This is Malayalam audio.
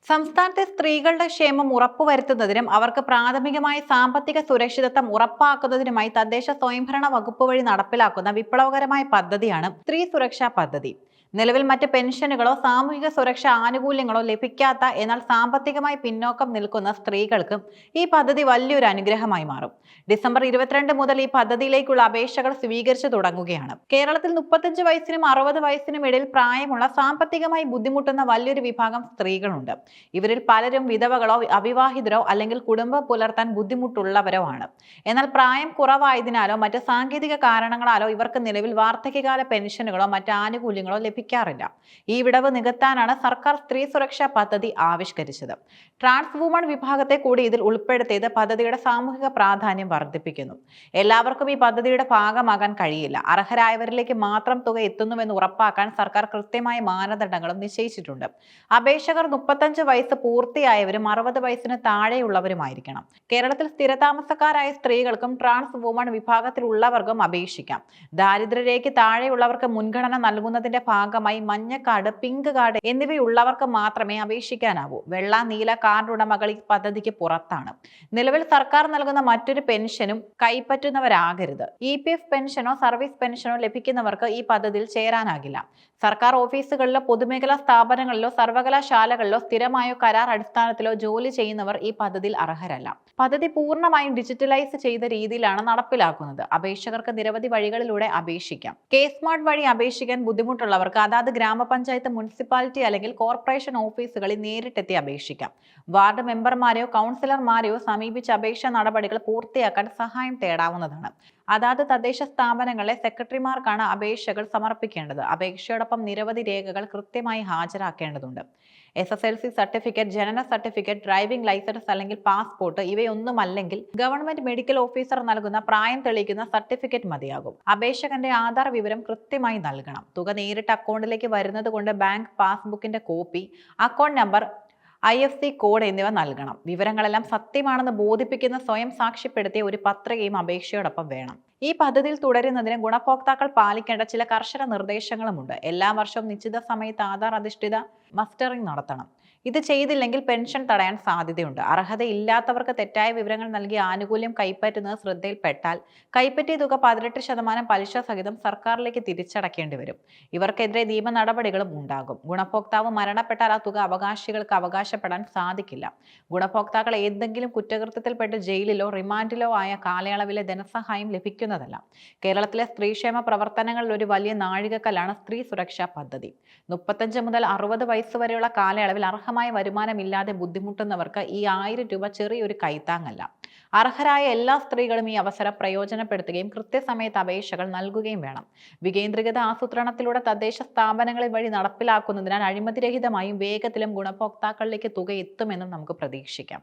സംസ്ഥാനത്തെ സ്ത്രീകളുടെ ക്ഷേമം ഉറപ്പുവരുത്തുന്നതിനും അവർക്ക് പ്രാഥമികമായ സാമ്പത്തിക സുരക്ഷിതത്വം ഉറപ്പാക്കുന്നതിനുമായി തദ്ദേശ സ്വയംഭരണ വകുപ്പ് വഴി നടപ്പിലാക്കുന്ന വിപ്ലവകരമായ പദ്ധതിയാണ് സ്ത്രീ സുരക്ഷാ പദ്ധതി. നിലവിൽ മറ്റ് പെൻഷനുകളോ സാമൂഹിക സുരക്ഷാ ആനുകൂല്യങ്ങളോ ലഭിക്കാത്ത എന്നാൽ സാമ്പത്തികമായി പിന്നോക്കം നിൽക്കുന്ന സ്ത്രീകൾക്ക് ഈ പദ്ധതി വലിയൊരു അനുഗ്രഹമായി മാറും. ഡിസംബർ 22 മുതൽ ഈ പദ്ധതിയിലേക്കുള്ള അപേക്ഷകൾ സ്വീകരിച്ചു തുടങ്ങുകയാണ്. കേരളത്തിൽ 35 വയസ്സിനും 60 വയസ്സിനും ഇടയിൽ പ്രായമുള്ള സാമ്പത്തികമായി ബുദ്ധിമുട്ടുന്ന വലിയൊരു വിഭാഗം സ്ത്രീകളുണ്ട്. ഇവരിൽ പലരും വിധവകളോ അവിവാഹിതരോ അല്ലെങ്കിൽ കുടുംബം പുലർത്താൻ ബുദ്ധിമുട്ടുള്ളവരോ ആണ്. എന്നാൽ പ്രായം കുറവായതിനാലോ മറ്റ് സാങ്കേതിക കാരണങ്ങളാലോ ഇവർക്ക് നിലവിൽ വാർദ്ധക്യകാല പെൻഷനുകളോ മറ്റ് ആനുകൂല്യങ്ങളോ ലഭിക്കാറില്ല. ഈ വിടവ് നികത്താനാണ് സർക്കാർ സ്ത്രീ സുരക്ഷാ പദ്ധതി ആവിഷ്കരിച്ചത്. ട്രാൻസ് വുമൺ വിഭാഗത്തെ കൂടി ഇതിൽ ഉൾപ്പെടുത്തിയത് പദ്ധതിയുടെ സാമൂഹിക പ്രാധാന്യം വർദ്ധിപ്പിക്കുന്നു. എല്ലാവർക്കും ഈ പദ്ധതിയുടെ ഭാഗമാകാൻ കഴിയില്ല. അർഹരായവരിലേക്ക് മാത്രം തുക എത്തുന്നുവെന്ന് ഉറപ്പാക്കാൻ സർക്കാർ കൃത്യമായ മാനദണ്ഡങ്ങളും നിശ്ചയിച്ചിട്ടുണ്ട്. അപേക്ഷകർ 35 വയസ്സ് പൂർത്തിയായവരും 60 വയസ്സിന് താഴെയുള്ളവരുമായിരിക്കണം. കേരളത്തിൽ സ്ഥിരതാമസക്കാരായ സ്ത്രീകൾക്കും ട്രാൻസ് വുമൺ വിഭാഗത്തിലുള്ളവർക്കും അപേക്ഷിക്കാം. ദാരിദ്ര്യരേഖയ്ക്ക് താഴെയുള്ളവർക്ക് മുൻഗണന നൽകുന്നതിന്റെ ഭാഗമായി മഞ്ഞ കാർഡ്, പിങ്ക് കാർഡ് എന്നിവയുള്ളവർക്ക് മാത്രമേ അപേക്ഷിക്കാനാവൂ. വെള്ള, നീല കാർഡ് ഉടമകൾ ഈ പദ്ധതിക്ക് പുറത്താണ്. നിലവിൽ സർക്കാർ നൽകുന്ന മറ്റൊരു പെൻഷനും കൈപ്പറ്റുന്നവരാകരുത്. EPF പെൻഷനോ സർവീസ് പെൻഷനോ ലഭിക്കുന്നവർക്ക് ഈ പദ്ധതിയിൽ ചേരാനാകില്ല. സർക്കാർ ഓഫീസുകളിലോ പൊതുമേഖലാ സ്ഥാപനങ്ങളിലോ സർവകലാശാലകളിലോ സ്ഥിരമായോ കരാർ അടിസ്ഥാനത്തിലോ ജോലി ചെയ്യുന്നവർ ഈ പദ്ധതിയിൽ അർഹരല്ല. പദ്ധതി പൂർണ്ണമായും ഡിജിറ്റലൈസ് ചെയ്ത രീതിയിലാണ് നടപ്പിലാക്കുന്നത്. അപേക്ഷകർക്ക് നിരവധി വഴികളിലൂടെ അപേക്ഷിക്കാം. സ്മാർട്ട് വഴി അപേക്ഷിക്കാൻ ബുദ്ധിമുട്ടുള്ളവർക്ക് അതാത് ഗ്രാമപഞ്ചായത്ത്, മുനിസിപ്പാലിറ്റി അല്ലെങ്കിൽ കോർപ്പറേഷൻ ഓഫീസുകളിൽ നേരിട്ടെത്തി അപേക്ഷിക്കാം. വാർഡ് മെമ്പർമാരെയോ കൗൺസിലർമാരെയോ സമീപിച്ച് അപേക്ഷാ നടപടികൾ പൂർത്തിയാക്കാൻ സഹായം തേടാവുന്നതാണ്. അതാത് തദ്ദേശ സ്ഥാപനങ്ങളിലെ സെക്രട്ടറിമാർക്കാണ് അപേക്ഷകൾ സമർപ്പിക്കേണ്ടത്. അപേക്ഷയോടൊപ്പം നിരവധി രേഖകൾ കൃത്യമായി ഹാജരാക്കേണ്ടതുണ്ട്. SSLC സർട്ടിഫിക്കറ്റ്, ജനന സർട്ടിഫിക്കറ്റ്, ഡ്രൈവിംഗ് ലൈസൻസ് അല്ലെങ്കിൽ പാസ്പോർട്ട് ഇവയൊന്നുമല്ലെങ്കിൽ ഗവൺമെന്റ് മെഡിക്കൽ ഓഫീസർ നൽകുന്ന പ്രായം തെളിയിക്കുന്ന സർട്ടിഫിക്കറ്റ് മതിയാകും. അപേക്ഷകന്റെ ആധാർ വിവരം കൃത്യമായി നൽകണം. തുക നേരിട്ട് അക്കൗണ്ടിലേക്ക് വരുന്നത് കൊണ്ട് ബാങ്ക് പാസ്ബുക്കിന്റെ copy, account number, IFSC code എന്നിവ നൽകണം. വിവരങ്ങളെല്ലാം സത്യമാണെന്ന് ബോധിപ്പിക്കുന്ന സ്വയം സാക്ഷ്യപ്പെടുത്തിയ ഒരു പത്രികയും അപേക്ഷയോടൊപ്പം വേണം. ഈ പദ്ധതിയിൽ തുടരുന്നതിന് ഗുണഭോക്താക്കൾ പാലിക്കേണ്ട ചില കർശന നിർദ്ദേശങ്ങളുമുണ്ട്. എല്ലാ വർഷവും നിശ്ചിത സമയത്ത് ആധാർ അധിഷ്ഠിത മസ്റ്ററിംഗ് നടത്തണം. ഇത് ചെയ്തില്ലെങ്കിൽ പെൻഷൻ തടയാൻ സാധ്യതയുണ്ട്. അർഹതയില്ലാത്തവർക്ക് തെറ്റായ വിവരങ്ങൾ നൽകി ആനുകൂല്യം കൈപ്പറ്റുന്നത് ശ്രദ്ധയിൽപ്പെട്ടാൽ കൈപ്പറ്റിയ തുക 18% പലിശ സഹിതം സർക്കാരിലേക്ക് തിരിച്ചടക്കേണ്ടി വരും. ഇവർക്കെതിരെ നിയമ നടപടികളും ഉണ്ടാകും. ഗുണഭോക്താവ് മരണപ്പെട്ടാൽ ആ തുക അവകാശികൾക്ക് അവകാശപ്പെടാൻ സാധിക്കില്ല. ഗുണഭോക്താക്കൾ ഏതെങ്കിലും കുറ്റകൃത്യത്തിൽപ്പെട്ട് ജയിലിലോ റിമാൻഡിലോ ആയ കാലയളവിലെ ധനസഹായം ലഭിക്കുന്നതല്ല. കേരളത്തിലെ സ്ത്രീക്ഷേമ പ്രവർത്തനങ്ങളിൽ ഒരു വലിയ നാഴികക്കല്ലാണ് സ്ത്രീ സുരക്ഷാ പദ്ധതി. 35 മുതൽ 60 വയസ്സ് വരെയുള്ള കാലയളവിൽ അർഹമായ വരുമാനമില്ലാതെ ബുദ്ധിമുട്ടുന്നവർക്ക് ഈ 1000 രൂപ ചെറിയൊരു കൈത്താങ്ങല്ല. അർഹരായ എല്ലാ സ്ത്രീകളും ഈ അവസരം പ്രയോജനപ്പെടുത്തുകയും കൃത്യസമയത്ത് അപേക്ഷകൾ നൽകുകയും വേണം. വികേന്ദ്രീകൃത ആസൂത്രണത്തിലൂടെ തദ്ദേശ സ്ഥാപനങ്ങളിൽ വഴി നടപ്പിലാക്കുന്നതിനാൽ അഴിമതിരഹിതമായും വേഗത്തിലും ഗുണഭോക്താക്കളിലേക്ക് തുക എത്തുമെന്നും നമുക്ക് പ്രതീക്ഷിക്കാം.